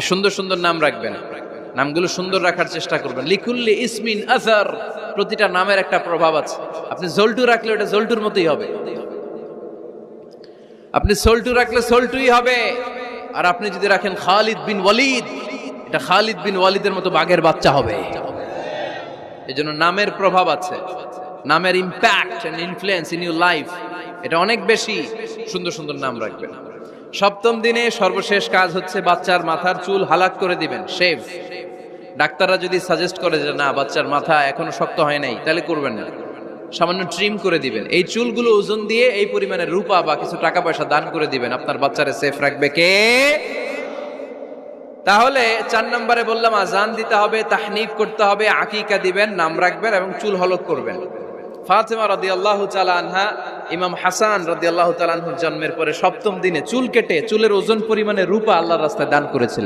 সুন্দর সুন্দর নাম রাখবেন, নামগুলো সুন্দর রাখার চেষ্টা করবেন। লিকুল্লি ইসমিন আসার, প্রতিটা নামের একটা প্রভাব আছে। আপনি জল্টু রাখলে ওটা জল্টুর মতোই হবে, আপনি সল্টু রাখলে সল্টুই হবে। আর আপনি যদি রাখেন খালিদ বিন ওয়ালিদ, এটা খালিদ বিন ওয়ালিদের মতো বাঘের বাচ্চা হবে। এজন্য নামের প্রভাব আছে, নামের impact and influence in your life এটা অনেক বেশি। সুন্দর সুন্দর নাম রাখবেন। সপ্তম দিনে সর্বশেষ কাজ হচ্ছে বাচ্চার মাথার চুল হালাক করে দিবেন, শেভ। ডাক্তাররা যদি সাজেস্ট করে যে না বাচ্চার মাথা এখনো শক্ত হয় নাই, তাহলে করবেন না, সামান্য ট্রিম করে দিবেন। এই চুলগুলো ওজন দিয়ে এই পরিমাণে রূপা বা কিছু টাকা পয়সা দান করে দিবেন, আপনার বাচ্চারে সেফ রাখবে কে? তাহলে 4 নম্বরে বললাম আজান দিতে হবে, তাহনিক করতে হবে, আকিকা দিবেন, নাম রাখবেন এবং চুল হলক করবেন। ফাতেমা রাদিয়াল্লাহু তাআলা আনহা ইমাম হাসান রাদিয়াল্লাহু তাআলা আনহুর জন্মের পরে 7ম দিনে চুল কেটে চুলের ওজন পরিমাণে রূপা আল্লাহর রাস্তায় দান করেছিলেন।